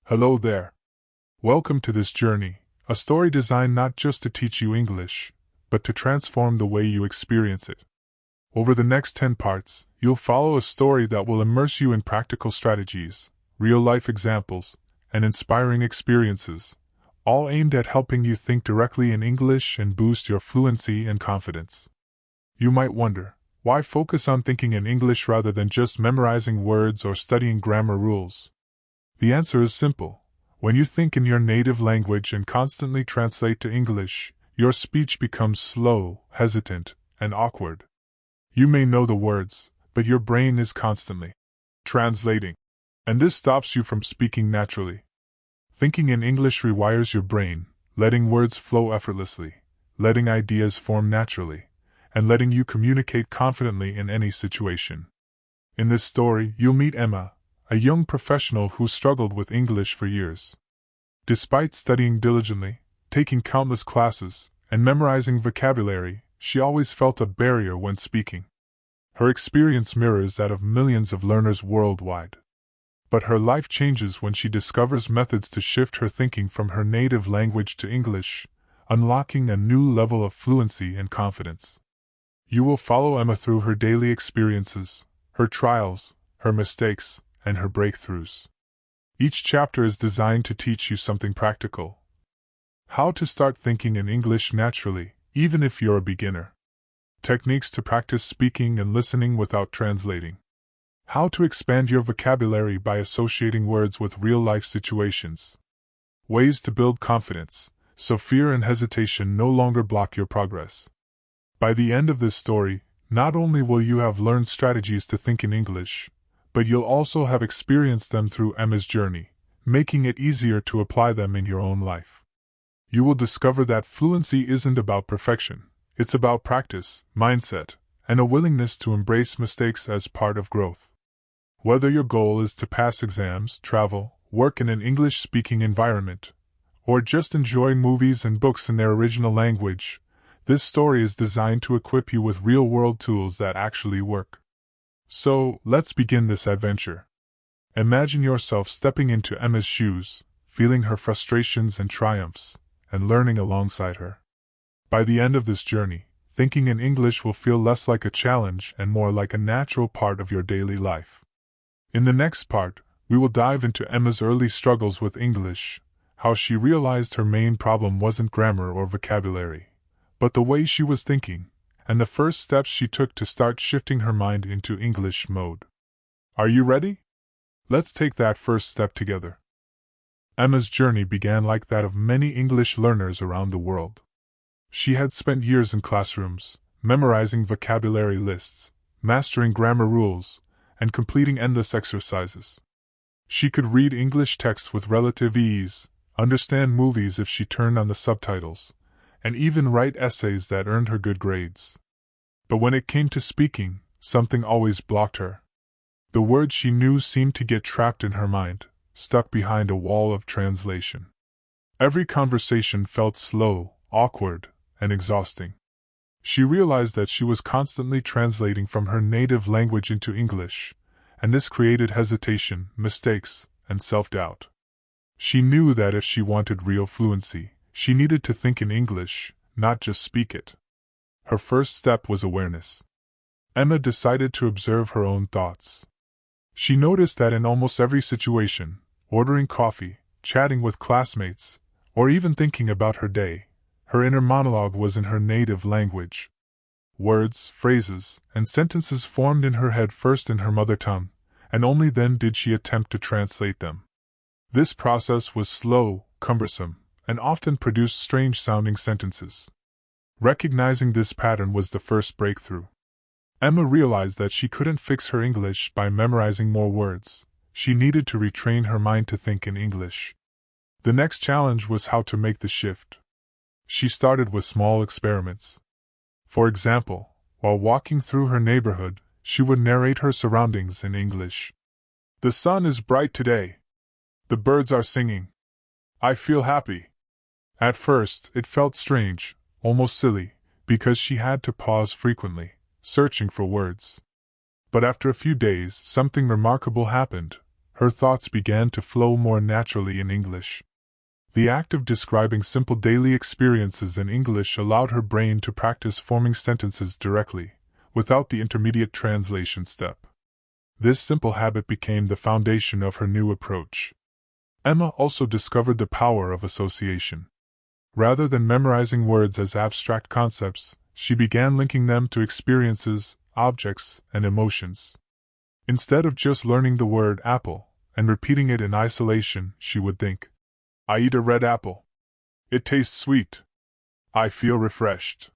Hello there. Welcome to this journey, a story designed not just to teach you English, but to transform the way you experience it. Over the next 10 parts, you'll follow a story that will immerse you in practical strategies, real-life examples, and inspiring experiences, all aimed at helping you think directly in English and boost your fluency and confidence. You might wonder, why focus on thinking in English rather than just memorizing words or studying grammar rules? The answer is simple. When you think in your native language and constantly translate to English, your speech becomes slow, hesitant, and awkward. You may know the words, but your brain is constantly translating, and this stops you from speaking naturally. Thinking in English rewires your brain, letting words flow effortlessly, letting ideas form naturally, and letting you communicate confidently in any situation. In this story, you'll meet Emma, a young professional who struggled with English for years. Despite studying diligently, taking countless classes, and memorizing vocabulary, she always felt a barrier when speaking. Her experience mirrors that of millions of learners worldwide. But her life changes when she discovers methods to shift her thinking from her native language to English, unlocking a new level of fluency and confidence. You will follow Emma through her daily experiences, her trials, her mistakes, and her breakthroughs. Each chapter is designed to teach you something practical. How to start thinking in English naturally, even if you're a beginner. Techniques to practice speaking and listening without translating. How to expand your vocabulary by associating words with real-life situations. Ways to build confidence, so fear and hesitation no longer block your progress. By the end of this story, not only will you have learned strategies to think in English, but you'll also have experienced them through Emma's journey, making it easier to apply them in your own life. You will discover that fluency isn't about perfection, it's about practice, mindset, and a willingness to embrace mistakes as part of growth. Whether your goal is to pass exams, travel, work in an English-speaking environment, or just enjoy movies and books in their original language, this story is designed to equip you with real-world tools that actually work. So, let's begin this adventure. Imagine yourself stepping into Emma's shoes, feeling her frustrations and triumphs, and learning alongside her. By the end of this journey, thinking in English will feel less like a challenge and more like a natural part of your daily life. In the next part, we will dive into Emma's early struggles with English, how she realized her main problem wasn't grammar or vocabulary, but the way she was thinking, and the first steps she took to start shifting her mind into English mode. Are you ready? Let's take that first step together. Emma's journey began like that of many English learners around the world. She had spent years in classrooms, memorizing vocabulary lists, mastering grammar rules, and completing endless exercises. She could read English texts with relative ease, understand movies if she turned on the subtitles, and even write essays that earned her good grades. But when it came to speaking, something always blocked her. The words she knew seemed to get trapped in her mind, stuck behind a wall of translation. Every conversation felt slow, awkward, and exhausting. She realized that she was constantly translating from her native language into English, and this created hesitation, mistakes, and self-doubt. She knew that if she wanted real fluency, she needed to think in English, not just speak it. Her first step was awareness. Emma decided to observe her own thoughts. She noticed that in almost every situation, ordering coffee, chatting with classmates, or even thinking about her day, her inner monologue was in her native language. Words, phrases, and sentences formed in her head first in her mother tongue, and only then did she attempt to translate them. This process was slow, cumbersome, and often produced strange-sounding sentences. Recognizing this pattern was the first breakthrough. Emma realized that she couldn't fix her English by memorizing more words. She needed to retrain her mind to think in English. The next challenge was how to make the shift. She started with small experiments. For example, while walking through her neighborhood, she would narrate her surroundings in English. "The sun is bright today. The birds are singing. I feel happy." At first, it felt strange, almost silly, because she had to pause frequently, searching for words. But after a few days, something remarkable happened. her thoughts began to flow more naturally in English. The act of describing simple daily experiences in English allowed her brain to practice forming sentences directly, without the intermediate translation step. This simple habit became the foundation of her new approach. Emma also discovered the power of association. Rather than memorizing words as abstract concepts, she began linking them to experiences, objects, and emotions. Instead of just learning the word apple and repeating it in isolation, she would think, "I eat a red apple. It tastes sweet. I feel refreshed."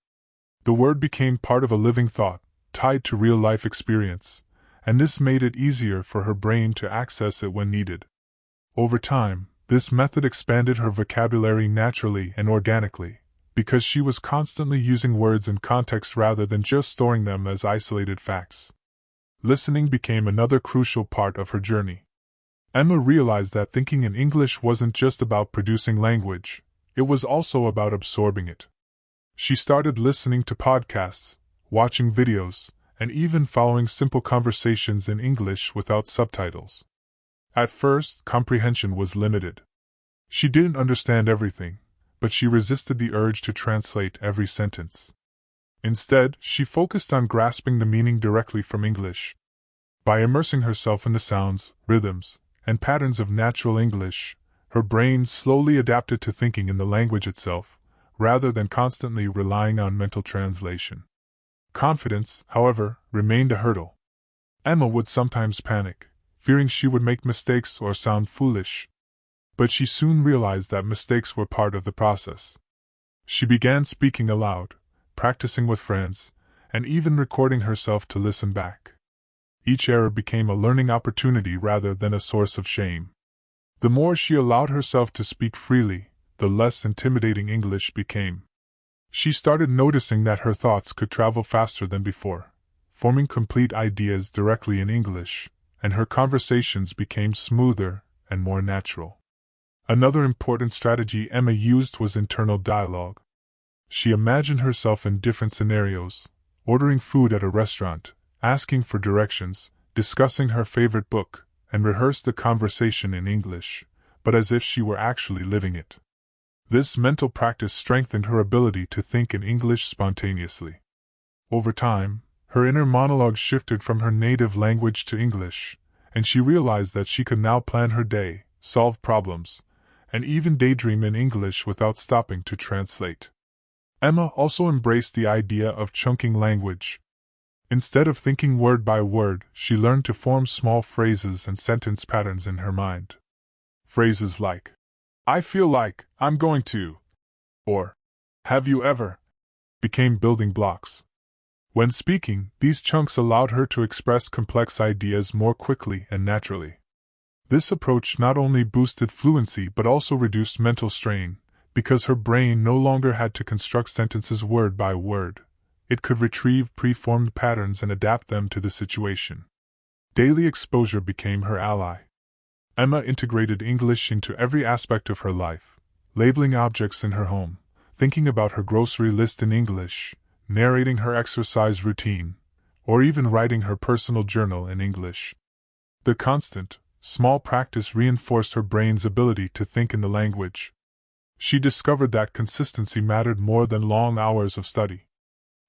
The word became part of a living thought, tied to real-life experience, and this made it easier for her brain to access it when needed. Over time, this method expanded her vocabulary naturally and organically, because she was constantly using words in context rather than just storing them as isolated facts. Listening became another crucial part of her journey. Emma realized that thinking in English wasn't just about producing language, it was also about absorbing it. She started listening to podcasts, watching videos, and even following simple conversations in English without subtitles. At first, comprehension was limited. She didn't understand everything, but she resisted the urge to translate every sentence. Instead, she focused on grasping the meaning directly from English. By immersing herself in the sounds, rhythms, and patterns of natural English, her brain slowly adapted to thinking in the language itself, rather than constantly relying on mental translation. Confidence, however, remained a hurdle. Emma would sometimes panic, fearing she would make mistakes or sound foolish. But she soon realized that mistakes were part of the process. She began speaking aloud, practicing with friends, and even recording herself to listen back. Each error became a learning opportunity rather than a source of shame. The more she allowed herself to speak freely, the less intimidating English became. She started noticing that her thoughts could travel faster than before, forming complete ideas directly in English, and her conversations became smoother and more natural. Another important strategy Emma used was internal dialogue. She imagined herself in different scenarios, ordering food at a restaurant, asking for directions, discussing her favorite book, and rehearsed the conversation in English, but as if she were actually living it. This mental practice strengthened her ability to think in English spontaneously. Over time, her inner monologue shifted from her native language to English, and she realized that she could now plan her day, solve problems, and even daydream in English without stopping to translate. Emma also embraced the idea of chunking language. Instead of thinking word by word, she learned to form small phrases and sentence patterns in her mind. Phrases like, "I feel like I'm going to," or "Have you ever," became building blocks. When speaking, these chunks allowed her to express complex ideas more quickly and naturally. This approach not only boosted fluency but also reduced mental strain, because her brain no longer had to construct sentences word by word. It could retrieve pre-formed patterns and adapt them to the situation. Daily exposure became her ally. Emma integrated English into every aspect of her life, labeling objects in her home, thinking about her grocery list in English, narrating her exercise routine, or even writing her personal journal in English. The constant, small practice reinforced her brain's ability to think in the language. She discovered that consistency mattered more than long hours of study.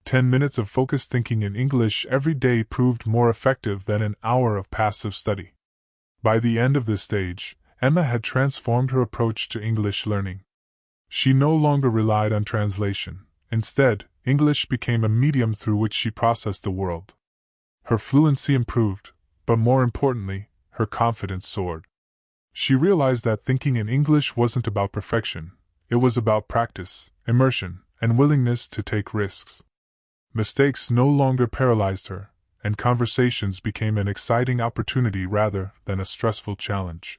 10 minutes of focused thinking in English every day proved more effective than an hour of passive study. By the end of this stage, Emma had transformed her approach to English learning. She no longer relied on translation. Instead, English became a medium through which she processed the world. Her fluency improved, but more importantly, her confidence soared. She realized that thinking in English wasn't about perfection, it was about practice, immersion, and willingness to take risks. Mistakes no longer paralyzed her, and conversations became an exciting opportunity rather than a stressful challenge.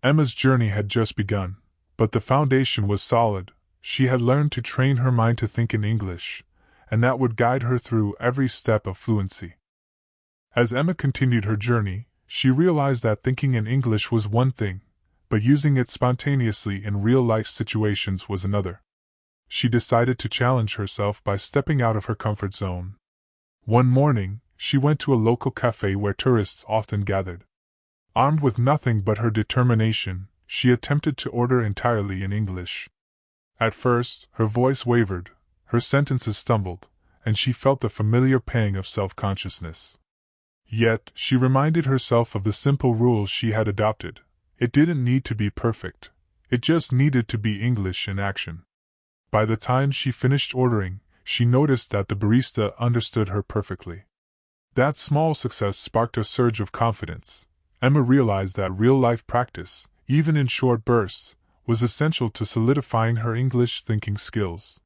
Emma's journey had just begun, but the foundation was solid. She had learned to train her mind to think in English, and that would guide her through every step of fluency. As Emma continued her journey, she realized that thinking in English was one thing, but using it spontaneously in real-life situations was another. She decided to challenge herself by stepping out of her comfort zone. One morning, she went to a local cafe where tourists often gathered. Armed with nothing but her determination, she attempted to order entirely in English. At first, her voice wavered, her sentences stumbled, and she felt the familiar pang of self-consciousness. Yet, she reminded herself of the simple rules she had adopted. It didn't need to be perfect. It just needed to be English in action. By the time she finished ordering, she noticed that the barista understood her perfectly. That small success sparked a surge of confidence. Emma realized that real-life practice, even in short bursts, was essential to solidifying her English thinking skills.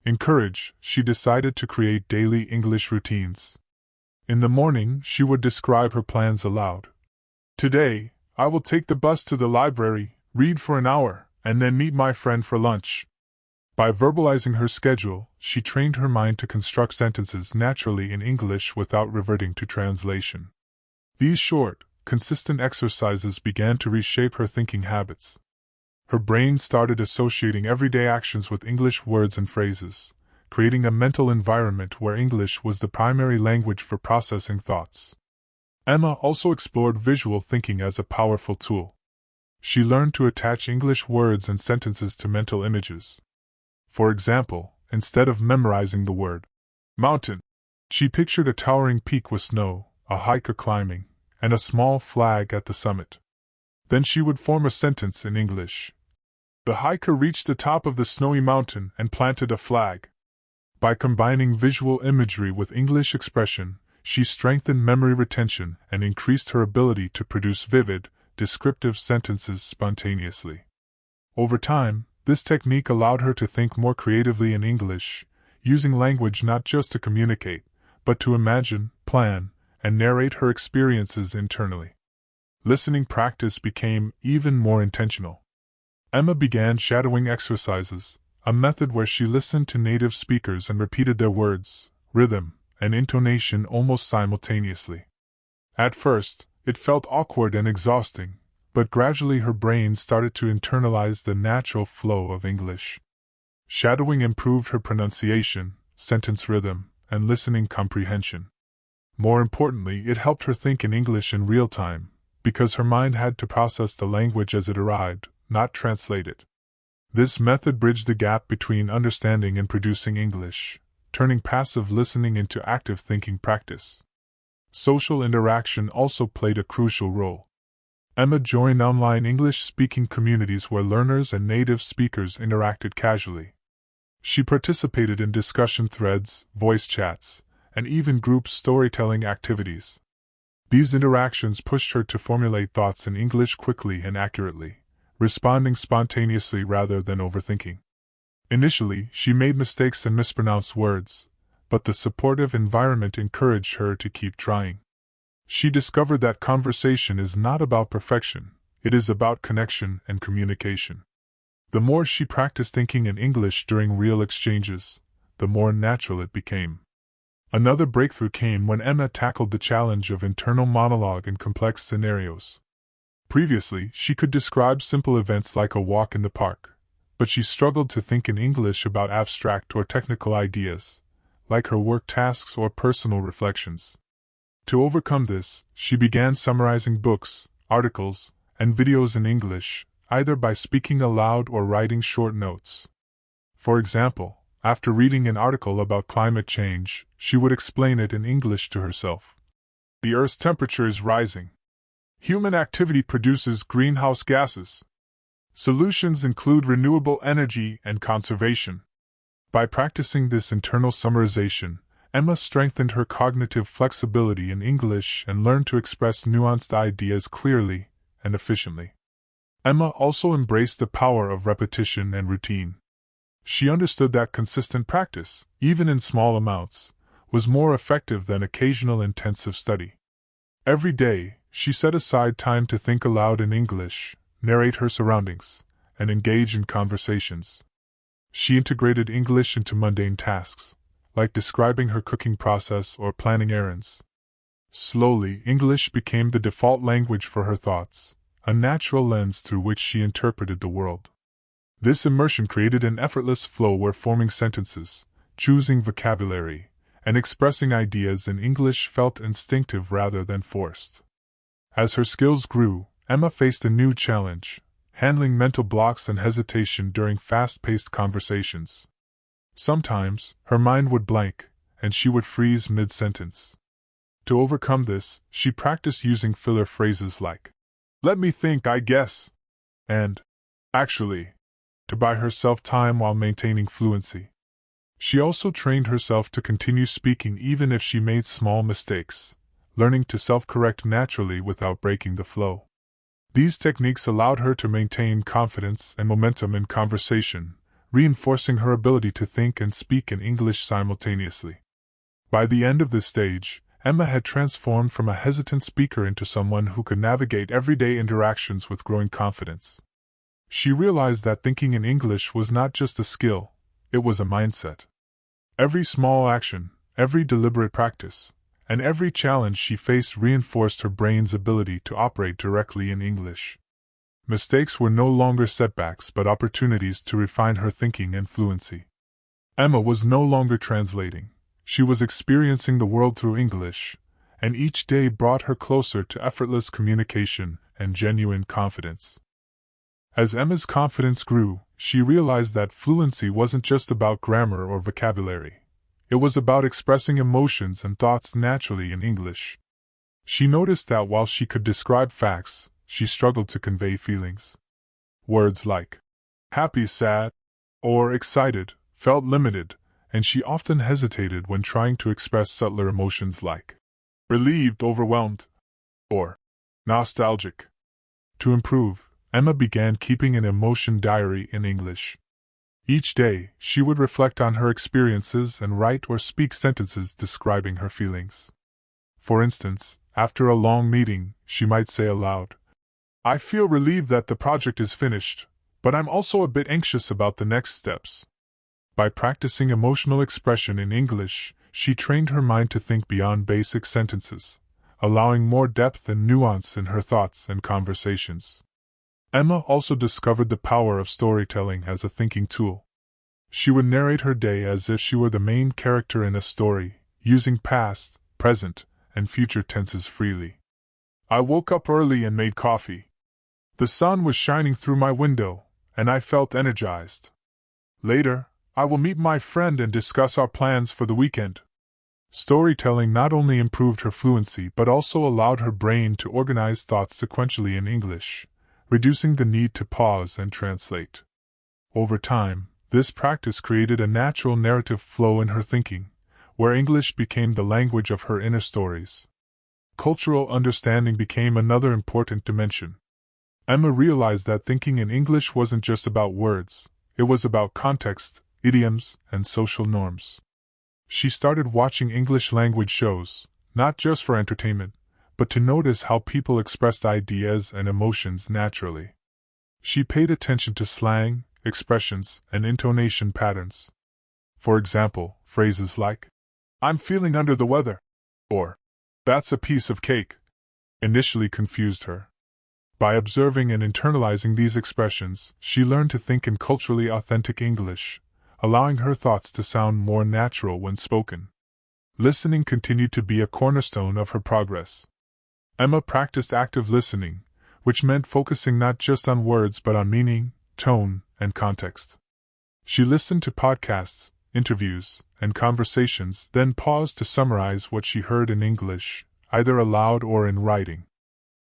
Encouraged, she decided to create daily English routines. In the morning, she would describe her plans aloud. Today, I will take the bus to the library, read for an hour, and then meet my friend for lunch. By verbalizing her schedule, she trained her mind to construct sentences naturally in English without reverting to translation. These short, consistent exercises began to reshape her thinking habits. Her brain started associating everyday actions with English words and phrases, creating a mental environment where English was the primary language for processing thoughts. Emma also explored visual thinking as a powerful tool. She learned to attach English words and sentences to mental images. For example, instead of memorizing the word mountain, she pictured a towering peak with snow, a hiker climbing, and a small flag at the summit. Then she would form a sentence in English. The hiker reached the top of the snowy mountain and planted a flag. By combining visual imagery with English expression, she strengthened memory retention and increased her ability to produce vivid, descriptive sentences spontaneously. Over time, this technique allowed her to think more creatively in English, using language not just to communicate, but to imagine, plan, and narrate her experiences internally. Listening practice became even more intentional. Emma began shadowing exercises, a method where she listened to native speakers and repeated their words, rhythm, and intonation almost simultaneously. At first, it felt awkward and exhausting, but gradually her brain started to internalize the natural flow of English. Shadowing improved her pronunciation, sentence rhythm, and listening comprehension. More importantly, it helped her think in English in real time, because her mind had to process the language as it arrived, not translate it. This method bridged the gap between understanding and producing English, turning passive listening into active thinking practice. Social interaction also played a crucial role. Emma joined online English-speaking communities where learners and native speakers interacted casually. She participated in discussion threads, voice chats, and even group storytelling activities. These interactions pushed her to formulate thoughts in English quickly and accurately, responding spontaneously rather than overthinking. Initially, she made mistakes and mispronounced words, but the supportive environment encouraged her to keep trying. She discovered that conversation is not about perfection, it is about connection and communication. The more she practiced thinking in English during real exchanges, the more natural it became. Another breakthrough came when Emma tackled the challenge of internal monologue in complex scenarios. Previously, she could describe simple events like a walk in the park, but she struggled to think in English about abstract or technical ideas, like her work tasks or personal reflections. To overcome this, she began summarizing books, articles, and videos in English, either by speaking aloud or writing short notes. For example, after reading an article about climate change, she would explain it in English to herself. The Earth's temperature is rising. Human activity produces greenhouse gases. Solutions include renewable energy and conservation. By practicing this internal summarization, Emma strengthened her cognitive flexibility in English and learned to express nuanced ideas clearly and efficiently. Emma also embraced the power of repetition and routine. She understood that consistent practice, even in small amounts, was more effective than occasional intensive study. Every day, she set aside time to think aloud in English, narrate her surroundings, and engage in conversations. She integrated English into mundane tasks, like describing her cooking process or planning errands. Slowly, English became the default language for her thoughts, a natural lens through which she interpreted the world. This immersion created an effortless flow where forming sentences, choosing vocabulary, and expressing ideas in English felt instinctive rather than forced. As her skills grew, Emma faced a new challenge, handling mental blocks and hesitation during fast-paced conversations. Sometimes, her mind would blank, and she would freeze mid-sentence. To overcome this, she practiced using filler phrases like, "Let me think, I guess," and "actually," to buy herself time while maintaining fluency. She also trained herself to continue speaking even if she made small mistakes, learning to self-correct naturally without breaking the flow. These techniques allowed her to maintain confidence and momentum in conversation, reinforcing her ability to think and speak in English simultaneously. By the end of this stage, Emma had transformed from a hesitant speaker into someone who could navigate everyday interactions with growing confidence. She realized that thinking in English was not just a skill, it was a mindset. Every small action, every deliberate practice, and every challenge she faced reinforced her brain's ability to operate directly in English. Mistakes were no longer setbacks but opportunities to refine her thinking and fluency. Emma was no longer translating. She was experiencing the world through English, and each day brought her closer to effortless communication and genuine confidence. As Emma's confidence grew, she realized that fluency wasn't just about grammar or vocabulary. It was about expressing emotions and thoughts naturally in English. She noticed that while she could describe facts, she struggled to convey feelings. Words like happy, sad, or excited felt limited, and she often hesitated when trying to express subtler emotions like relieved, overwhelmed, or nostalgic. To improve, Emma began keeping an emotion diary in English. Each day, she would reflect on her experiences and write or speak sentences describing her feelings. For instance, after a long meeting, she might say aloud, "I feel relieved that the project is finished, but I'm also a bit anxious about the next steps." By practicing emotional expression in English, she trained her mind to think beyond basic sentences, allowing more depth and nuance in her thoughts and conversations. Emma also discovered the power of storytelling as a thinking tool. She would narrate her day as if she were the main character in a story, using past, present, and future tenses freely. "I woke up early and made coffee. The sun was shining through my window, and I felt energized. Later, I will meet my friend and discuss our plans for the weekend." Storytelling not only improved her fluency but also allowed her brain to organize thoughts sequentially in English, reducing the need to pause and translate. Over time, this practice created a natural narrative flow in her thinking, where English became the language of her inner stories. Cultural understanding became another important dimension. Emma realized that thinking in English wasn't just about words, it was about context, idioms, and social norms. She started watching English language shows, not just for entertainment, but to notice how people expressed ideas and emotions naturally. She paid attention to slang, expressions, and intonation patterns. For example, phrases like, "I'm feeling under the weather," or "That's a piece of cake," initially confused her. By observing and internalizing these expressions, she learned to think in culturally authentic English, allowing her thoughts to sound more natural when spoken. Listening continued to be a cornerstone of her progress. Emma practiced active listening, which meant focusing not just on words but on meaning, tone, and context. She listened to podcasts, interviews, and conversations, then paused to summarize what she heard in English, either aloud or in writing.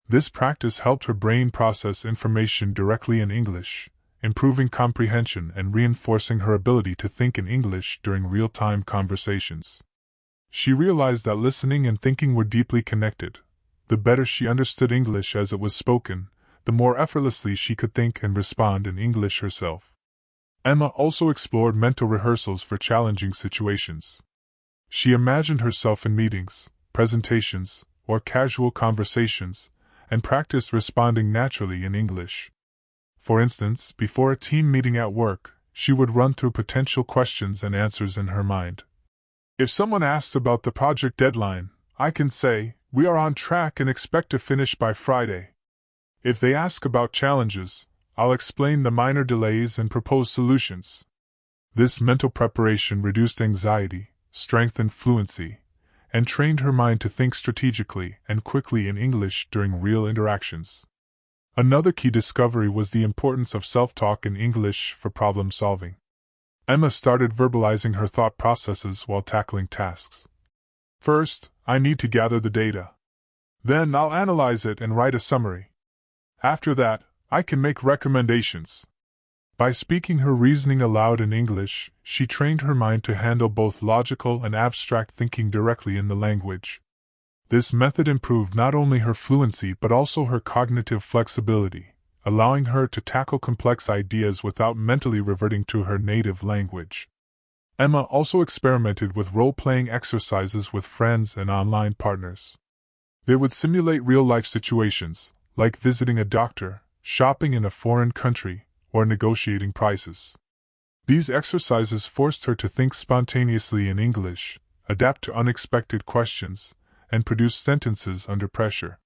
This practice helped her brain process information directly in English, improving comprehension and reinforcing her ability to think in English during real-time conversations. She realized that listening and thinking were deeply connected. The better she understood English as it was spoken, the more effortlessly she could think and respond in English herself. Emma also explored mental rehearsals for challenging situations. She imagined herself in meetings, presentations, or casual conversations, and practiced responding naturally in English. For instance, before a team meeting at work, she would run through potential questions and answers in her mind. "If someone asks about the project deadline, I can say, 'We are on track and expect to finish by Friday.' If they ask about challenges, I'll explain the minor delays and propose solutions." This mental preparation reduced anxiety, strengthened fluency, and trained her mind to think strategically and quickly in English during real interactions. Another key discovery was the importance of self-talk in English for problem solving. Emma started verbalizing her thought processes while tackling tasks. First, I need to gather the data. Then I'll analyze it and write a summary. After that, I can make recommendations. By speaking her reasoning aloud in English, she trained her mind to handle both logical and abstract thinking directly in the language. This method improved not only her fluency but also her cognitive flexibility, allowing her to tackle complex ideas without mentally reverting to her native language. Emma also experimented with role-playing exercises with friends and online partners. They would simulate real-life situations, like visiting a doctor, shopping in a foreign country, or negotiating prices. These exercises forced her to think spontaneously in English, adapt to unexpected questions, and produce sentences under pressure.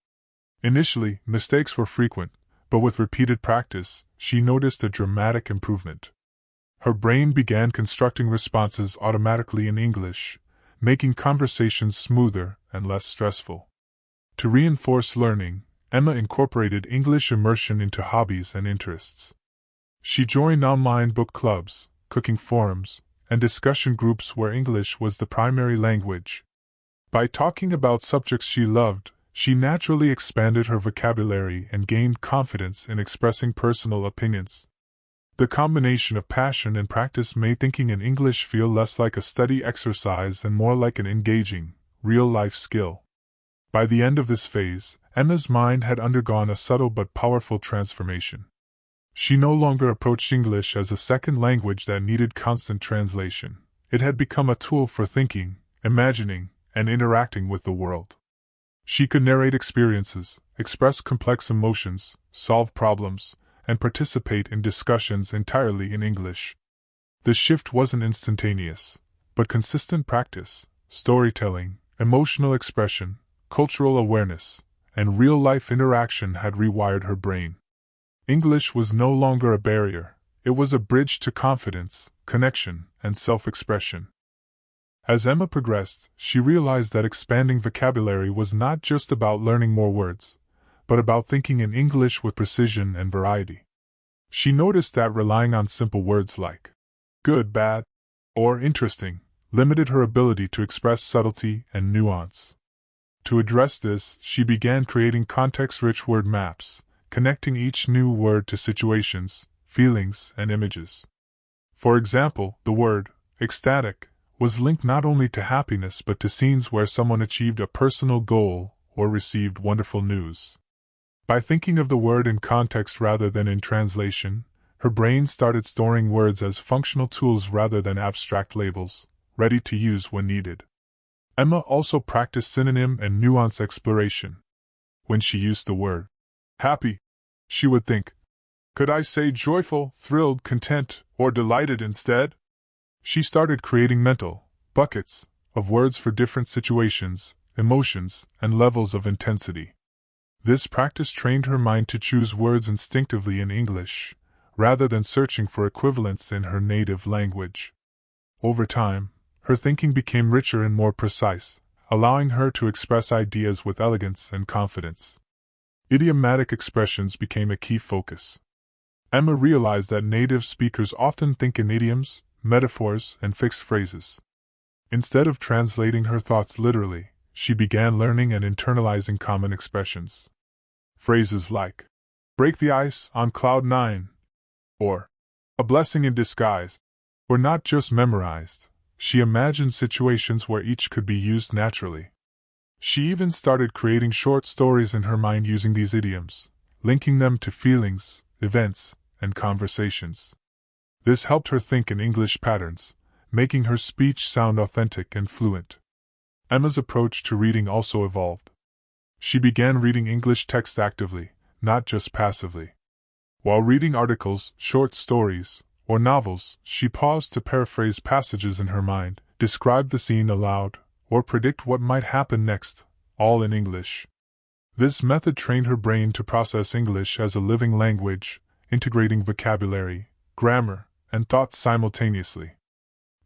Initially, mistakes were frequent, but with repeated practice, she noticed a dramatic improvement. Her brain began constructing responses automatically in English, making conversations smoother and less stressful. To reinforce learning, Emma incorporated English immersion into hobbies and interests. She joined online book clubs, cooking forums, and discussion groups where English was the primary language. By talking about subjects she loved, she naturally expanded her vocabulary and gained confidence in expressing personal opinions. The combination of passion and practice made thinking in English feel less like a study exercise and more like an engaging, real-life skill. By the end of this phase, Emma's mind had undergone a subtle but powerful transformation. She no longer approached English as a second language that needed constant translation. It had become a tool for thinking, imagining, and interacting with the world. She could narrate experiences, express complex emotions, solve problems, and participate in discussions entirely in English. The shift wasn't instantaneous, but consistent practice, storytelling, emotional expression, cultural awareness, and real-life interaction had rewired her brain. English was no longer a barrier, it was a bridge to confidence, connection, and self-expression. As Emma progressed, she realized that expanding vocabulary was not just about learning more words, but about thinking in English with precision and variety. She noticed that relying on simple words like good, bad, or interesting limited her ability to express subtlety and nuance. To address this, she began creating context-rich word maps, connecting each new word to situations, feelings, and images. For example, the word ecstatic was linked not only to happiness but to scenes where someone achieved a personal goal or received wonderful news. By thinking of the word in context rather than in translation, her brain started storing words as functional tools rather than abstract labels, ready to use when needed. Emma also practiced synonym and nuance exploration. When she used the word happy, she would think, could I say joyful, thrilled, content, or delighted instead? She started creating mental buckets of words for different situations, emotions, and levels of intensity. This practice trained her mind to choose words instinctively in English, rather than searching for equivalents in her native language. Over time, her thinking became richer and more precise, allowing her to express ideas with elegance and confidence. Idiomatic expressions became a key focus. Emma realized that native speakers often think in idioms, metaphors, and fixed phrases. Instead of translating her thoughts literally, she began learning and internalizing common expressions. Phrases like, break the ice on cloud 9, or a blessing in disguise, were not just memorized. She imagined situations where each could be used naturally. She even started creating short stories in her mind using these idioms, linking them to feelings, events, and conversations. This helped her think in English patterns, making her speech sound authentic and fluent. Emma's approach to reading also evolved. She began reading English text actively, not just passively. While reading articles, short stories, or novels, she paused to paraphrase passages in her mind, describe the scene aloud, or predict what might happen next, all in English. This method trained her brain to process English as a living language, integrating vocabulary, grammar, and thoughts simultaneously.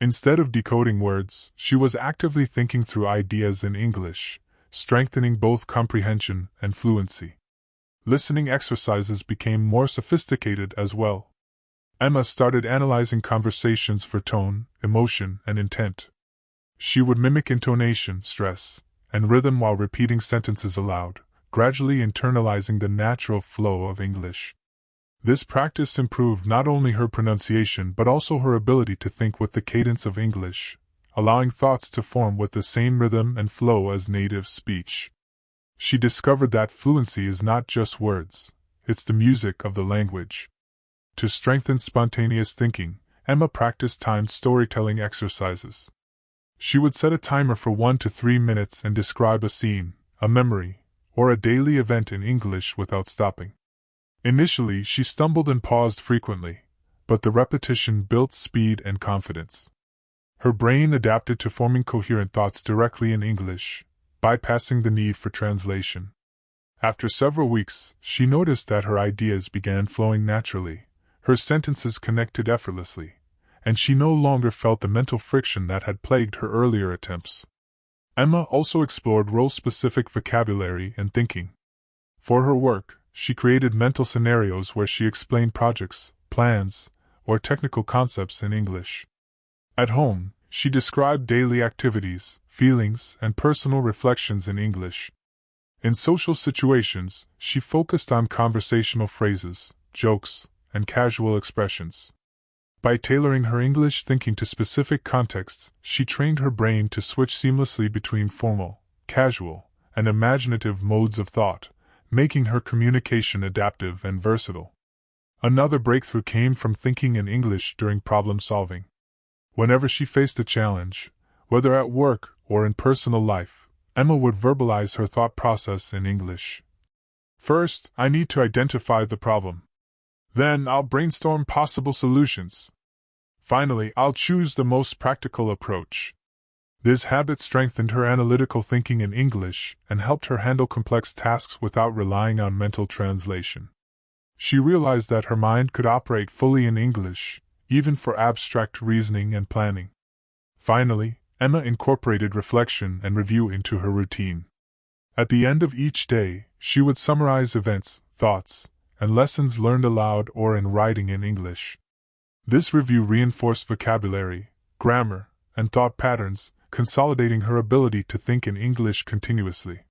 Instead of decoding words, she was actively thinking through ideas in English, strengthening both comprehension and fluency. Listening exercises became more sophisticated as well. Emma started analyzing conversations for tone, emotion, and intent. She would mimic intonation, stress, and rhythm while repeating sentences aloud, gradually internalizing the natural flow of English. This practice improved not only her pronunciation but also her ability to think with the cadence of English, allowing thoughts to form with the same rhythm and flow as native speech. She discovered that fluency is not just words, it's the music of the language. To strengthen spontaneous thinking, Emma practiced timed storytelling exercises. She would set a timer for 1 to 3 minutes and describe a scene, a memory, or a daily event in English without stopping. Initially, she stumbled and paused frequently, but the repetition built speed and confidence. Her brain adapted to forming coherent thoughts directly in English, bypassing the need for translation. After several weeks, she noticed that her ideas began flowing naturally, her sentences connected effortlessly, and she no longer felt the mental friction that had plagued her earlier attempts. Emma also explored role-specific vocabulary and thinking. For her work, she created mental scenarios where she explained projects, plans, or technical concepts in English. At home, she described daily activities, feelings, and personal reflections in English. In social situations, she focused on conversational phrases, jokes, and casual expressions. By tailoring her English thinking to specific contexts, she trained her brain to switch seamlessly between formal, casual, and imaginative modes of thought, making her communication adaptive and versatile. Another breakthrough came from thinking in English during problem-solving. Whenever she faced a challenge, whether at work or in personal life, Emma would verbalize her thought process in English. First, I need to identify the problem. Then, I'll brainstorm possible solutions. Finally, I'll choose the most practical approach. This habit strengthened her analytical thinking in English and helped her handle complex tasks without relying on mental translation. She realized that her mind could operate fully in English, even for abstract reasoning and planning. Finally, Emma incorporated reflection and review into her routine. At the end of each day, she would summarize events, thoughts, and lessons learned aloud or in writing in English. This review reinforced vocabulary, grammar, and thought patterns, consolidating her ability to think in English continuously.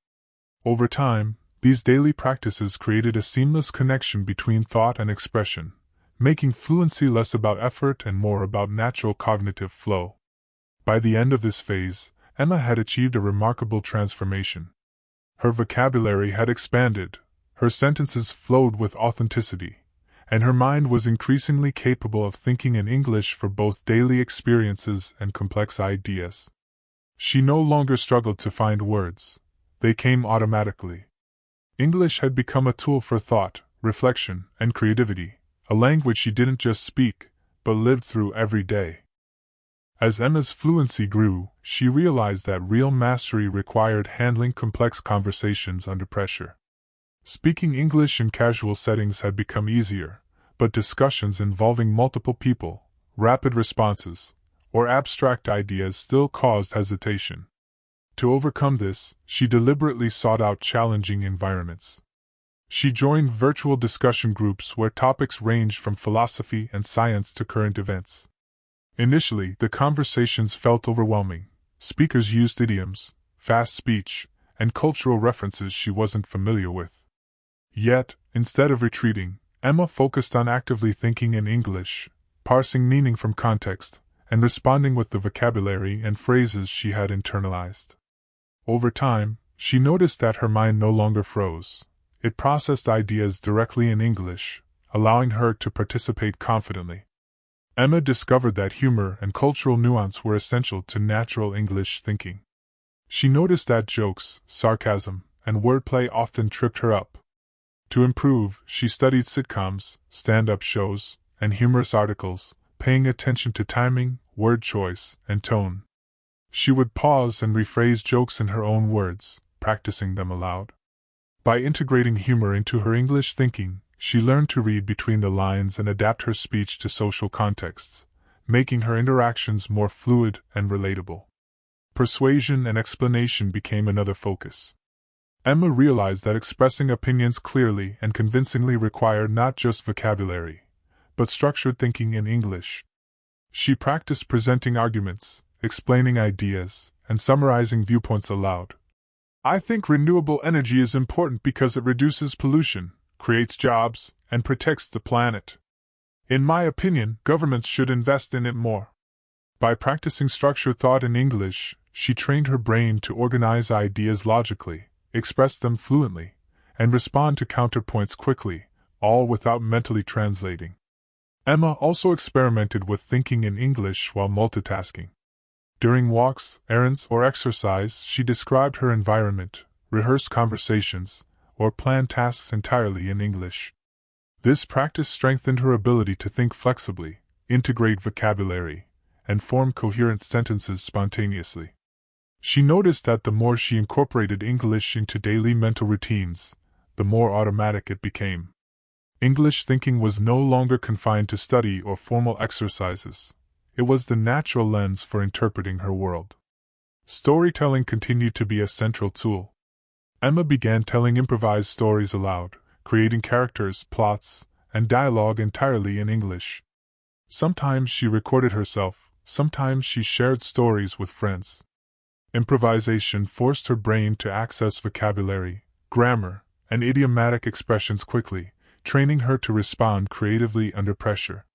Over time, these daily practices created a seamless connection between thought and expression, making fluency less about effort and more about natural cognitive flow. By the end of this phase, Emma had achieved a remarkable transformation. Her vocabulary had expanded, her sentences flowed with authenticity, and her mind was increasingly capable of thinking in English for both daily experiences and complex ideas. She no longer struggled to find words, they came automatically. English had become a tool for thought, reflection, and creativity, a language she didn't just speak, but lived through every day. As Emma's fluency grew, she realized that real mastery required handling complex conversations under pressure. Speaking English in casual settings had become easier, but discussions involving multiple people, rapid responses, or abstract ideas still caused hesitation. To overcome this, she deliberately sought out challenging environments. She joined virtual discussion groups where topics ranged from philosophy and science to current events. Initially, the conversations felt overwhelming. Speakers used idioms, fast speech, and cultural references she wasn't familiar with. Yet, instead of retreating, Emma focused on actively thinking in English, parsing meaning from context, and responding with the vocabulary and phrases she had internalized. Over time, she noticed that her mind no longer froze. It processed ideas directly in English, allowing her to participate confidently. Emma discovered that humor and cultural nuance were essential to natural English thinking. She noticed that jokes, sarcasm, and wordplay often tripped her up. To improve, she studied sitcoms, stand-up shows, and humorous articles, paying attention to timing, word choice, and tone. She would pause and rephrase jokes in her own words, practicing them aloud. By integrating humor into her English thinking, she learned to read between the lines and adapt her speech to social contexts, making her interactions more fluid and relatable. Persuasion and explanation became another focus. Emma realized that expressing opinions clearly and convincingly required not just vocabulary, but structured thinking in English. She practiced presenting arguments, explaining ideas, and summarizing viewpoints aloud. I think renewable energy is important because it reduces pollution, creates jobs, and protects the planet. In my opinion, governments should invest in it more. By practicing structured thought in English, she trained her brain to organize ideas logically, express them fluently, and respond to counterpoints quickly, all without mentally translating. Emma also experimented with thinking in English while multitasking. During walks, errands, or exercise, she described her environment, rehearsed conversations, or planned tasks entirely in English. This practice strengthened her ability to think flexibly, integrate vocabulary, and form coherent sentences spontaneously. She noticed that the more she incorporated English into daily mental routines, the more automatic it became. English thinking was no longer confined to study or formal exercises. It was the natural lens for interpreting her world. Storytelling continued to be a central tool. Emma began telling improvised stories aloud, creating characters, plots, and dialogue entirely in English. Sometimes she recorded herself, sometimes she shared stories with friends. Improvisation forced her brain to access vocabulary, grammar, and idiomatic expressions quickly, training her to respond creatively under pressure.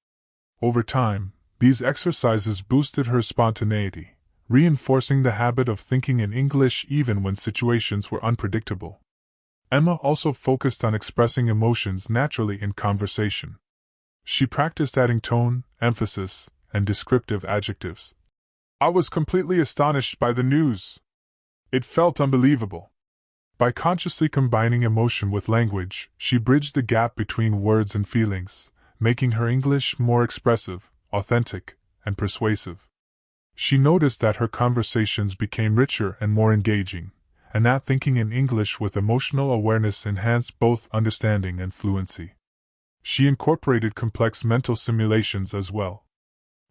Over time, these exercises boosted her spontaneity, reinforcing the habit of thinking in English even when situations were unpredictable. Emma also focused on expressing emotions naturally in conversation. She practiced adding tone, emphasis, and descriptive adjectives. I was completely astonished by the news. It felt unbelievable. By consciously combining emotion with language, she bridged the gap between words and feelings, making her English more expressive, authentic, and persuasive. She noticed that her conversations became richer and more engaging, and that thinking in English with emotional awareness enhanced both understanding and fluency. She incorporated complex mental simulations as well.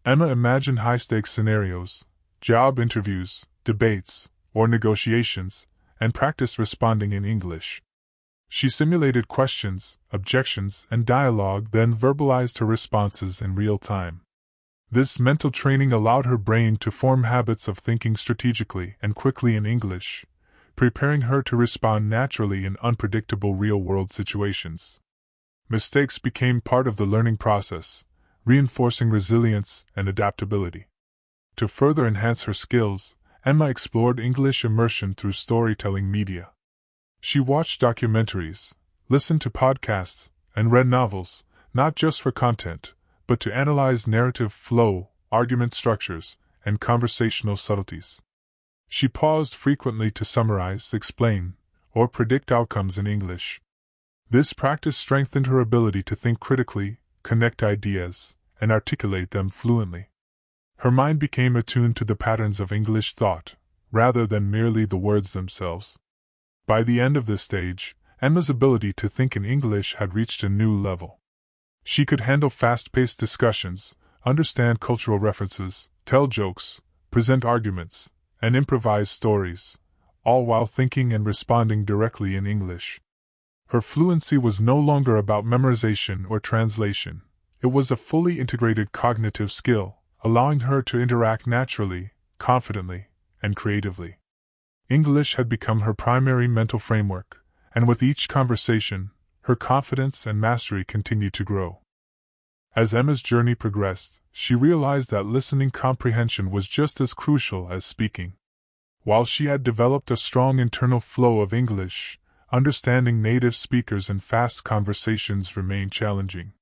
Emma imagined high-stakes scenarios, job interviews, debates, or negotiations, and practiced responding in English. She simulated questions, objections, and dialogue, then verbalized her responses in real time. This mental training allowed her brain to form habits of thinking strategically and quickly in English, preparing her to respond naturally in unpredictable real-world situations. Mistakes became part of the learning process, reinforcing resilience and adaptability. To further enhance her skills, Emma explored English immersion through storytelling media. She watched documentaries, listened to podcasts, and read novels, not just for content, but to analyze narrative flow, argument structures, and conversational subtleties. She paused frequently to summarize, explain, or predict outcomes in English. This practice strengthened her ability to think critically, connect ideas, and articulate them fluently. Her mind became attuned to the patterns of English thought, rather than merely the words themselves. By the end of this stage, Emma's ability to think in English had reached a new level. She could handle fast-paced discussions, understand cultural references, tell jokes, present arguments, and improvise stories, all while thinking and responding directly in English. Her fluency was no longer about memorization or translation. It was a fully integrated cognitive skill, allowing her to interact naturally, confidently, and creatively. English had become her primary mental framework, and with each conversation, her confidence and mastery continued to grow. As Emma's journey progressed, she realized that listening comprehension was just as crucial as speaking. While she had developed a strong internal flow of English, understanding native speakers and fast conversations remained challenging.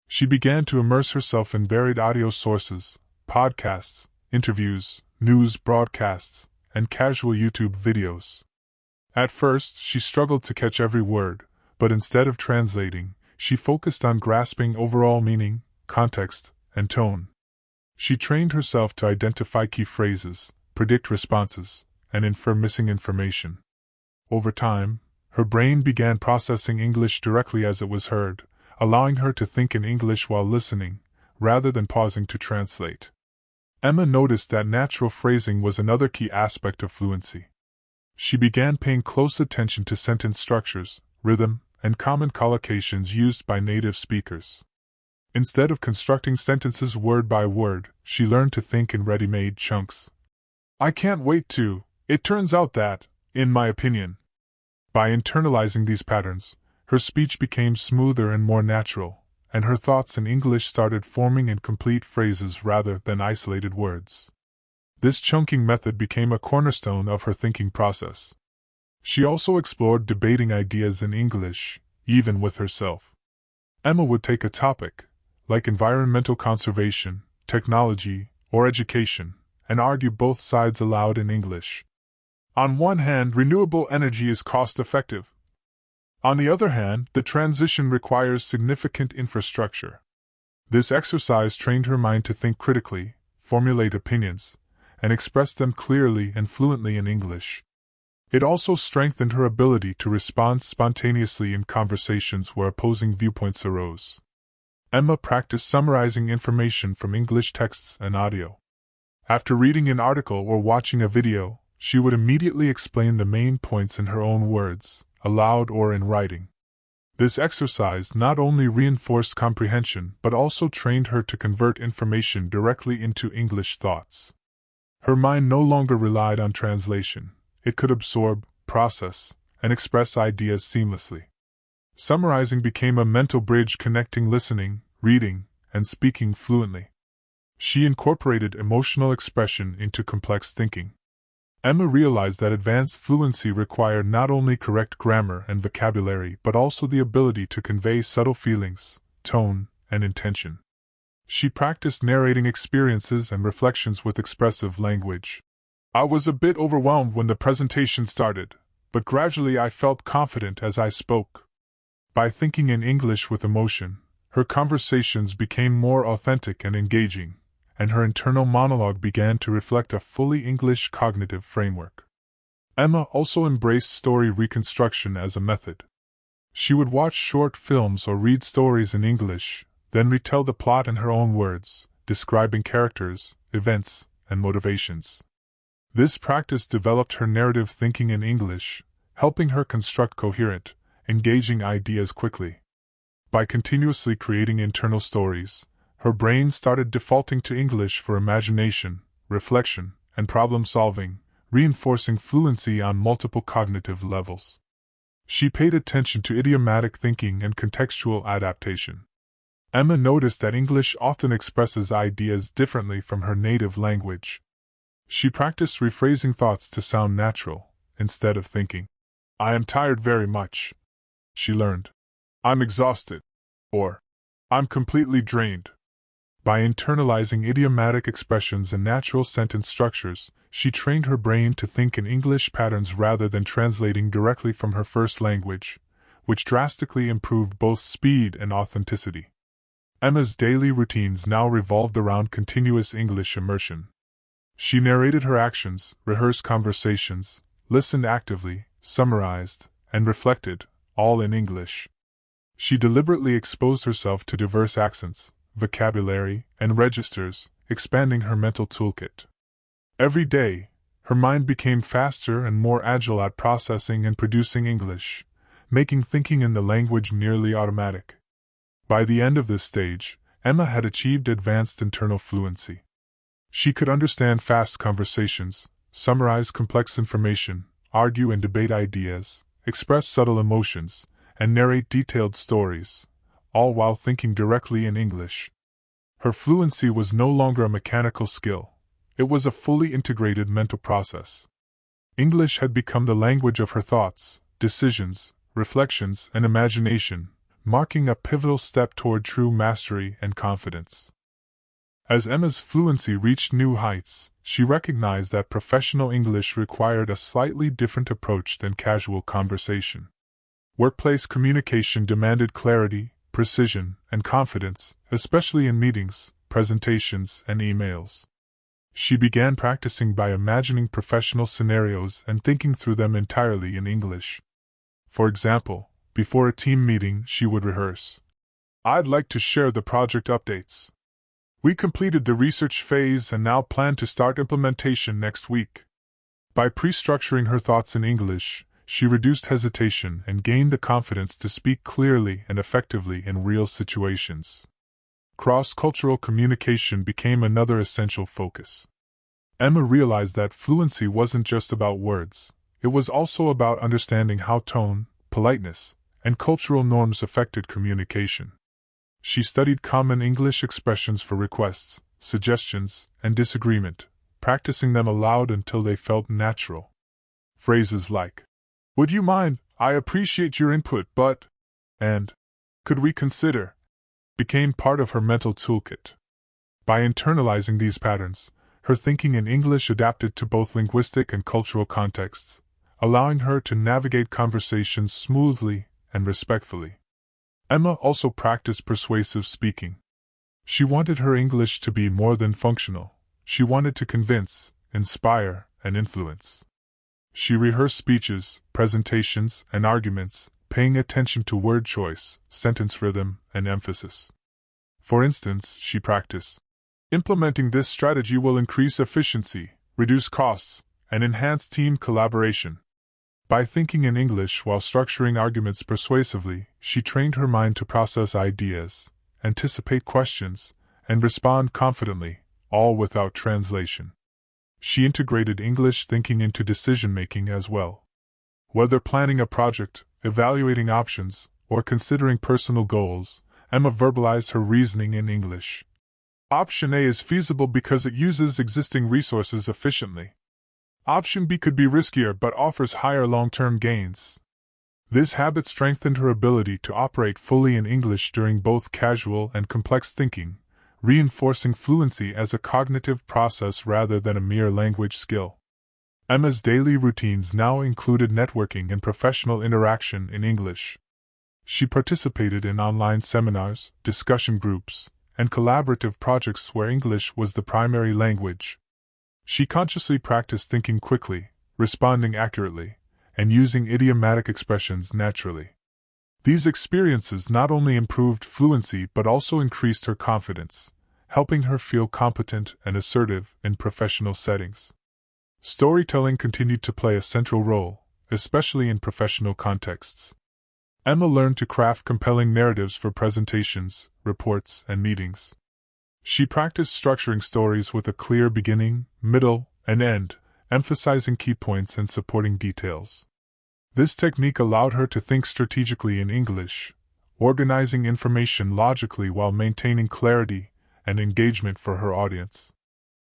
She began to immerse herself in varied audio sources, podcasts, interviews, news broadcasts, and casual YouTube videos. At first, she struggled to catch every word, but instead of translating, she focused on grasping overall meaning, context, and tone. She trained herself to identify key phrases, predict responses, and infer missing information. Over time, her brain began processing English directly as it was heard, allowing her to think in English while listening, rather than pausing to translate. Emma noticed that natural phrasing was another key aspect of fluency. She began paying close attention to sentence structures, rhythm, and common collocations used by native speakers. Instead of constructing sentences word by word, she learned to think in ready-made chunks. "I can't wait to, it turns out that, in my opinion." By internalizing these patterns, her speech became smoother and more natural, and her thoughts in English started forming in complete phrases rather than isolated words. This chunking method became a cornerstone of her thinking process. She also explored debating ideas in English, even with herself. Emma would take a topic, like environmental conservation, technology, or education, and argue both sides aloud in English. On one hand, renewable energy is cost-effective. On the other hand, the transition requires significant infrastructure. This exercise trained her mind to think critically, formulate opinions, and express them clearly and fluently in English. It also strengthened her ability to respond spontaneously in conversations where opposing viewpoints arose. Emma practiced summarizing information from English texts and audio. After reading an article or watching a video, she would immediately explain the main points in her own words, aloud or in writing. This exercise not only reinforced comprehension but also trained her to convert information directly into English thoughts. Her mind no longer relied on translation. It could absorb, process, and express ideas seamlessly. Summarizing became a mental bridge connecting listening, reading, and speaking fluently. She incorporated emotional expression into complex thinking. Emma realized that advanced fluency required not only correct grammar and vocabulary but also the ability to convey subtle feelings, tone, and intention. She practiced narrating experiences and reflections with expressive language. "I was a bit overwhelmed when the presentation started, but gradually I felt confident as I spoke." By thinking in English with emotion, her conversations became more authentic and engaging, and her internal monologue began to reflect a fully English cognitive framework. Emma also embraced story reconstruction as a method. She would watch short films or read stories in English, then retell the plot in her own words, describing characters, events, and motivations. This practice developed her narrative thinking in English, helping her construct coherent, engaging ideas quickly. By continuously creating internal stories, her brain started defaulting to English for imagination, reflection, and problem-solving, reinforcing fluency on multiple cognitive levels. She paid attention to idiomatic thinking and contextual adaptation. Emma noticed that English often expresses ideas differently from her native language. She practiced rephrasing thoughts to sound natural, instead of thinking, "I am tired very much." She learned, "I'm exhausted," or "I'm completely drained." By internalizing idiomatic expressions and natural sentence structures, she trained her brain to think in English patterns rather than translating directly from her first language, which drastically improved both speed and authenticity. Emma's daily routines now revolved around continuous English immersion. She narrated her actions, rehearsed conversations, listened actively, summarized, and reflected, all in English. She deliberately exposed herself to diverse accents, vocabulary, and registers, expanding her mental toolkit. Every day, her mind became faster and more agile at processing and producing English, making thinking in the language nearly automatic. By the end of this stage, Emma had achieved advanced internal fluency. She could understand fast conversations, summarize complex information, argue and debate ideas, express subtle emotions, and narrate detailed stories, all while thinking directly in English. Her fluency was no longer a mechanical skill, it was a fully integrated mental process. English had become the language of her thoughts, decisions, reflections, and imagination, marking a pivotal step toward true mastery and confidence. As Emma's fluency reached new heights, she recognized that professional English required a slightly different approach than casual conversation. Workplace communication demanded clarity, precision, and confidence, especially in meetings, presentations, and emails. She began practicing by imagining professional scenarios and thinking through them entirely in English. For example, before a team meeting, she would rehearse, "I'd like to share the project updates." We completed the research phase and now plan to start implementation next week. By pre-structuring her thoughts in English, she reduced hesitation and gained the confidence to speak clearly and effectively in real situations. Cross-cultural communication became another essential focus. Emma realized that fluency wasn't just about words, it was also about understanding how tone, politeness, and cultural norms affected communication. She studied common English expressions for requests, suggestions, and disagreement, practicing them aloud until they felt natural. Phrases like, "Would you mind? I appreciate your input, but," and "Could we consider?" became part of her mental toolkit. By internalizing these patterns, her thinking in English adapted to both linguistic and cultural contexts, allowing her to navigate conversations smoothly and respectfully. Emma also practiced persuasive speaking. She wanted her English to be more than functional. She wanted to convince, inspire, and influence. She rehearsed speeches, presentations, and arguments, paying attention to word choice, sentence rhythm, and emphasis. For instance, she practiced, "Implementing this strategy will increase efficiency, reduce costs, and enhance team collaboration." By thinking in English while structuring arguments persuasively, she trained her mind to process ideas, anticipate questions, and respond confidently, all without translation. She integrated English thinking into decision-making as well. Whether planning a project, evaluating options, or considering personal goals, Emma verbalized her reasoning in English. Option A is feasible because it uses existing resources efficiently. Option B could be riskier but offers higher long-term gains. This habit strengthened her ability to operate fully in English during both casual and complex thinking, reinforcing fluency as a cognitive process rather than a mere language skill. Emma's daily routines now included networking and professional interaction in English. She participated in online seminars, discussion groups, and collaborative projects where English was the primary language. She consciously practiced thinking quickly, responding accurately, and using idiomatic expressions naturally. These experiences not only improved fluency but also increased her confidence, helping her feel competent and assertive in professional settings. Storytelling continued to play a central role, especially in professional contexts. Emma learned to craft compelling narratives for presentations, reports, and meetings. She practiced structuring stories with a clear beginning, middle, and end, emphasizing key points and supporting details. This technique allowed her to think strategically in English, organizing information logically while maintaining clarity and engagement for her audience.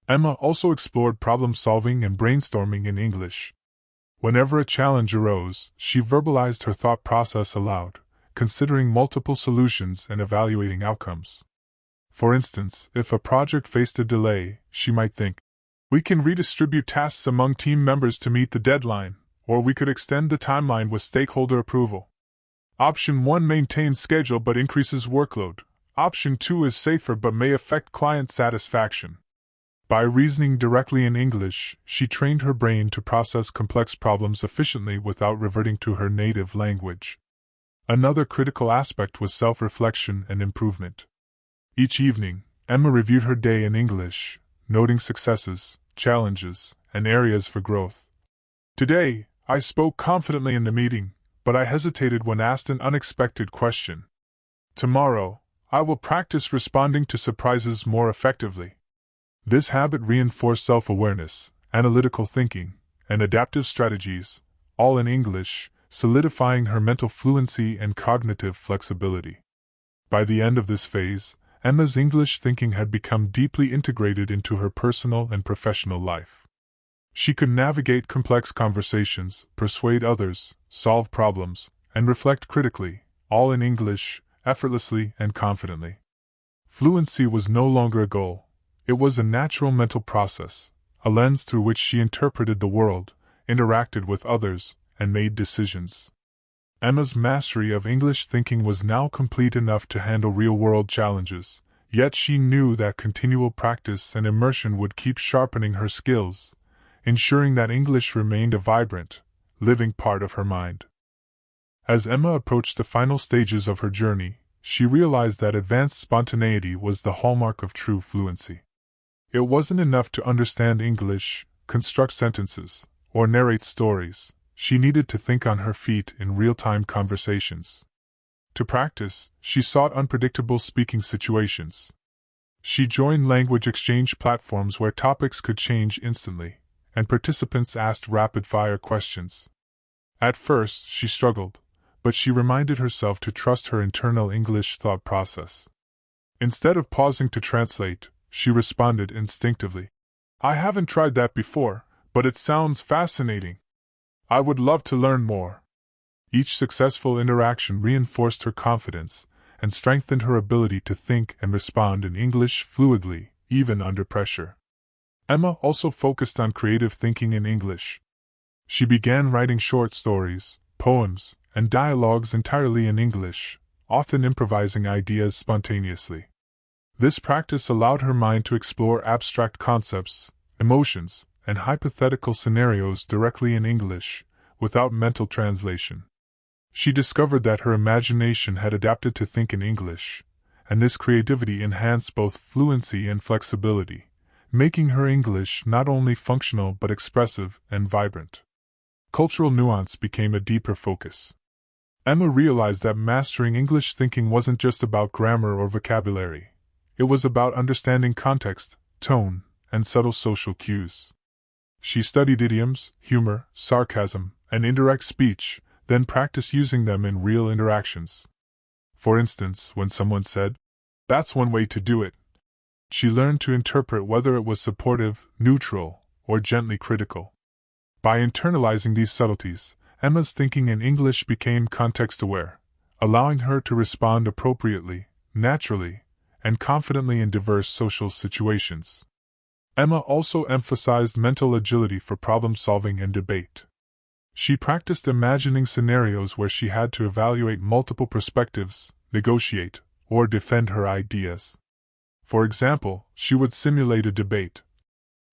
Emma also explored problem-solving and brainstorming in English. Whenever a challenge arose, she verbalized her thought process aloud, considering multiple solutions and evaluating outcomes. For instance, if a project faced a delay, she might think, "We can redistribute tasks among team members to meet the deadline, or we could extend the timeline with stakeholder approval. Option 1 maintains schedule but increases workload. Option 2 is safer but may affect client satisfaction." By reasoning directly in English, she trained her brain to process complex problems efficiently without reverting to her native language. Another critical aspect was self-reflection and improvement. Each evening, Emma reviewed her day in English, noting successes, challenges, and areas for growth. "Today, I spoke confidently in the meeting, but I hesitated when asked an unexpected question. Tomorrow, I will practice responding to surprises more effectively." This habit reinforced self-awareness, analytical thinking, and adaptive strategies, all in English, solidifying her mental fluency and cognitive flexibility. By the end of this phase, Emma's English thinking had become deeply integrated into her personal and professional life. She could navigate complex conversations, persuade others, solve problems, and reflect critically, all in English, effortlessly and confidently. Fluency was no longer a goal. It was a natural mental process, a lens through which she interpreted the world, interacted with others, and made decisions. Emma's mastery of English thinking was now complete enough to handle real-world challenges, yet she knew that continual practice and immersion would keep sharpening her skills, ensuring that English remained a vibrant, living part of her mind. As Emma approached the final stages of her journey, she realized that advanced spontaneity was the hallmark of true fluency. It wasn't enough to understand English, construct sentences, or narrate stories. She needed to think on her feet in real-time conversations. To practice, she sought unpredictable speaking situations. She joined language exchange platforms where topics could change instantly, and participants asked rapid-fire questions. At first, she struggled, but she reminded herself to trust her internal English thought process. Instead of pausing to translate, she responded instinctively. "I haven't tried that before, but it sounds fascinating. I would love to learn more." Each successful interaction reinforced her confidence and strengthened her ability to think and respond in English fluidly, even under pressure. Emma also focused on creative thinking in English. She began writing short stories, poems, and dialogues entirely in English, often improvising ideas spontaneously. This practice allowed her mind to explore abstract concepts, emotions, and hypothetical scenarios directly in English, without mental translation. She discovered that her imagination had adapted to think in English, and this creativity enhanced both fluency and flexibility, making her English not only functional but expressive and vibrant. Cultural nuance became a deeper focus. Emma realized that mastering English thinking wasn't just about grammar or vocabulary. It was about understanding context, tone, and subtle social cues. She studied idioms, humor, sarcasm, and indirect speech, then practiced using them in real interactions. For instance, when someone said, "That's one way to do it," she learned to interpret whether it was supportive, neutral, or gently critical. By internalizing these subtleties, Emma's thinking in English became context-aware, allowing her to respond appropriately, naturally, and confidently in diverse social situations. Emma also emphasized mental agility for problem-solving and debate. She practiced imagining scenarios where she had to evaluate multiple perspectives, negotiate, or defend her ideas. For example, she would simulate a debate.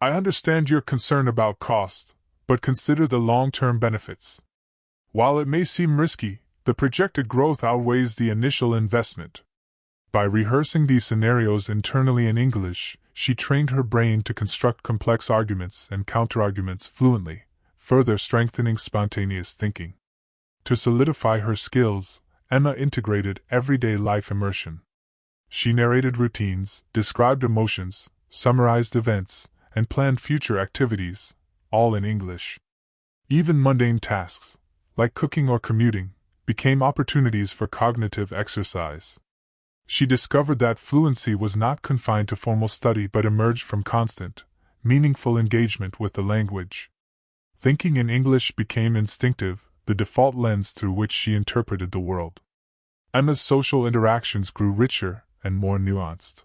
"I understand your concern about cost, but consider the long-term benefits. While it may seem risky, the projected growth outweighs the initial investment." By rehearsing these scenarios internally in English, she trained her brain to construct complex arguments and counterarguments fluently, further strengthening spontaneous thinking. To solidify her skills, Emma integrated everyday life immersion. She narrated routines, described emotions, summarized events, and planned future activities, all in English. Even mundane tasks, like cooking or commuting, became opportunities for cognitive exercise. She discovered that fluency was not confined to formal study but emerged from constant, meaningful engagement with the language. Thinking in English became instinctive, the default lens through which she interpreted the world. Emma's social interactions grew richer and more nuanced.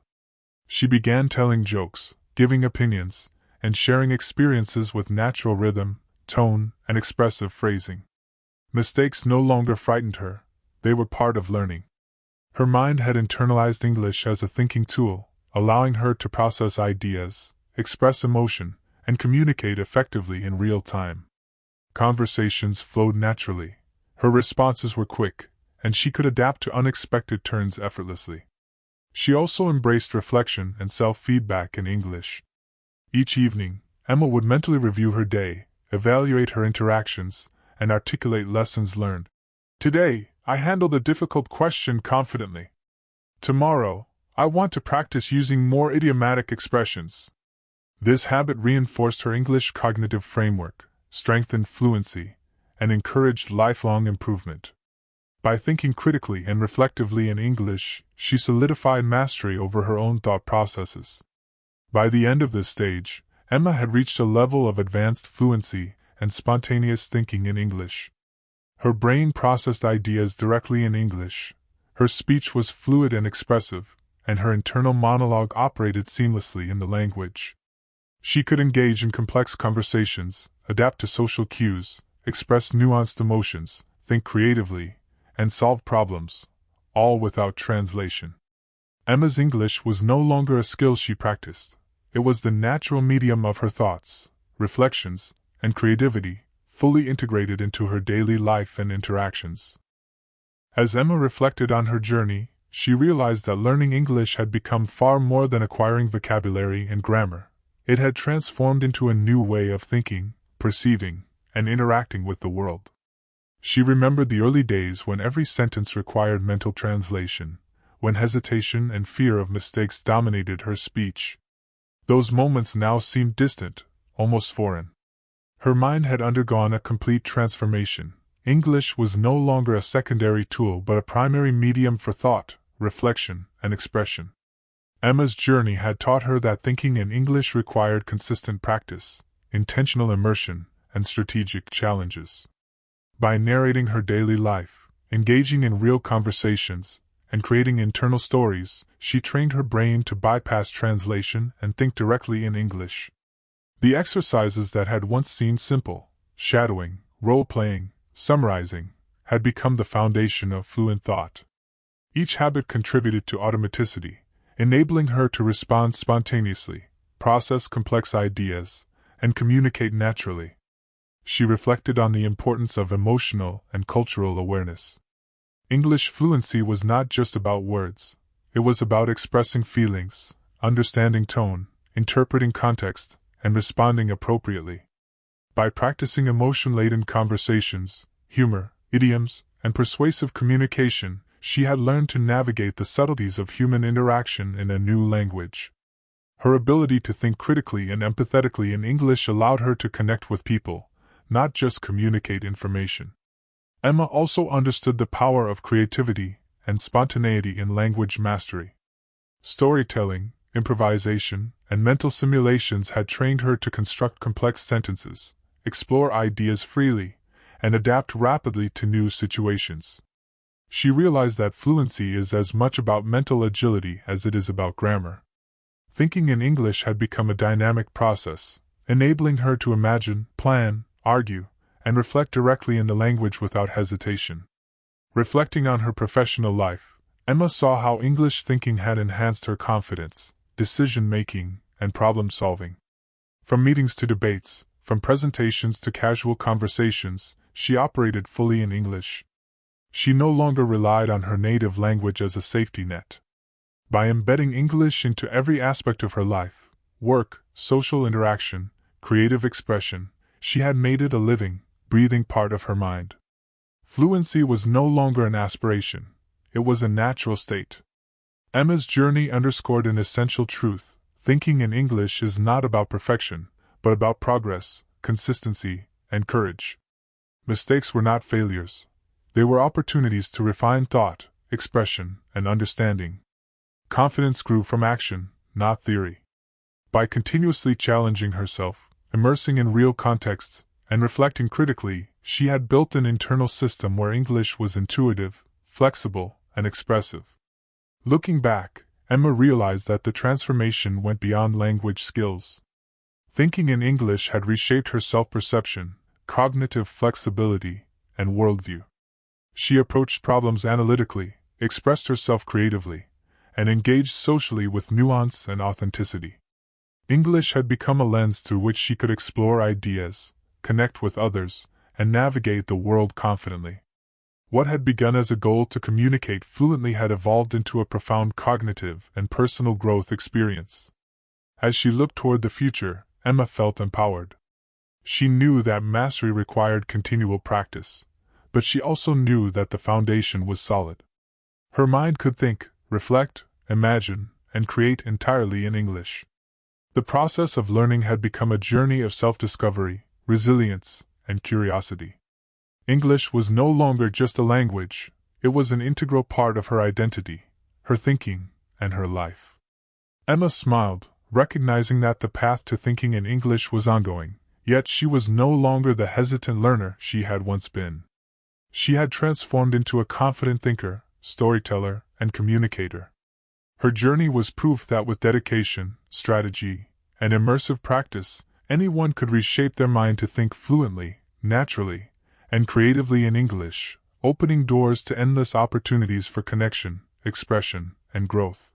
She began telling jokes, giving opinions, and sharing experiences with natural rhythm, tone, and expressive phrasing. Mistakes no longer frightened her, they were part of learning. Her mind had internalized English as a thinking tool, allowing her to process ideas, express emotion, and communicate effectively in real time. Conversations flowed naturally, her responses were quick, and she could adapt to unexpected turns effortlessly. She also embraced reflection and self-feedback in English. Each evening, Emma would mentally review her day, evaluate her interactions, and articulate lessons learned. "Today, I handled a difficult question confidently. Tomorrow, I want to practice using more idiomatic expressions." This habit reinforced her English cognitive framework, strengthened fluency, and encouraged lifelong improvement. By thinking critically and reflectively in English, she solidified mastery over her own thought processes. By the end of this stage, Emma had reached a level of advanced fluency and spontaneous thinking in English. Her brain processed ideas directly in English, her speech was fluid and expressive, and her internal monologue operated seamlessly in the language. She could engage in complex conversations, adapt to social cues, express nuanced emotions, think creatively, and solve problems, all without translation. Emma's English was no longer a skill she practiced. It was the natural medium of her thoughts, reflections, and creativity, fully integrated into her daily life and interactions. As Emma reflected on her journey, she realized that learning English had become far more than acquiring vocabulary and grammar. It had transformed into a new way of thinking, perceiving, and interacting with the world. She remembered the early days when every sentence required mental translation, when hesitation and fear of mistakes dominated her speech. Those moments now seemed distant, almost foreign. Her mind had undergone a complete transformation. English was no longer a secondary tool but a primary medium for thought, reflection, and expression. Emma's journey had taught her that thinking in English required consistent practice, intentional immersion, and strategic challenges. By narrating her daily life, engaging in real conversations, and creating internal stories, she trained her brain to bypass translation and think directly in English. The exercises that had once seemed simple, shadowing, role-playing, summarizing, had become the foundation of fluent thought. Each habit contributed to automaticity, enabling her to respond spontaneously, process complex ideas, and communicate naturally. She reflected on the importance of emotional and cultural awareness. English fluency was not just about words. It was about expressing feelings, understanding tone, interpreting context, and responding appropriately. By practicing emotion-laden conversations, humor, idioms, and persuasive communication, she had learned to navigate the subtleties of human interaction in a new language. Her ability to think critically and empathetically in English allowed her to connect with people, not just communicate information. Emma also understood the power of creativity and spontaneity in language mastery. Storytelling, improvisation, and mental simulations had trained her to construct complex sentences, explore ideas freely, and adapt rapidly to new situations. She realized that fluency is as much about mental agility as it is about grammar. Thinking in English had become a dynamic process, enabling her to imagine, plan, argue, and reflect directly in the language without hesitation. Reflecting on her professional life, Emma saw how English thinking had enhanced her confidence, decision-making, and problem-solving. From meetings to debates, from presentations to casual conversations, she operated fully in English. She no longer relied on her native language as a safety net. By embedding English into every aspect of her life, work, social interaction, creative expression, she had made it a living, breathing part of her mind. Fluency was no longer an aspiration, it was a natural state. Emma's journey underscored an essential truth: thinking in English is not about perfection, but about progress, consistency, and courage. Mistakes were not failures. They were opportunities to refine thought, expression, and understanding. Confidence grew from action, not theory. By continuously challenging herself, immersing in real contexts, and reflecting critically, she had built an internal system where English was intuitive, flexible, and expressive. Looking back, Emma realized that the transformation went beyond language skills. Thinking in English had reshaped her self-perception, cognitive flexibility, and worldview. She approached problems analytically, expressed herself creatively, and engaged socially with nuance and authenticity. English had become a lens through which she could explore ideas, connect with others, and navigate the world confidently. What had begun as a goal to communicate fluently had evolved into a profound cognitive and personal growth experience. As she looked toward the future, Emma felt empowered. She knew that mastery required continual practice, but she also knew that the foundation was solid. Her mind could think, reflect, imagine, and create entirely in English. The process of learning had become a journey of self-discovery, resilience, and curiosity. English was no longer just a language, it was an integral part of her identity, her thinking, and her life. Emma smiled, recognizing that the path to thinking in English was ongoing, yet she was no longer the hesitant learner she had once been. She had transformed into a confident thinker, storyteller, and communicator. Her journey was proof that with dedication, strategy, and immersive practice, anyone could reshape their mind to think fluently, naturally, and creatively in English, opening doors to endless opportunities for connection, expression, and growth.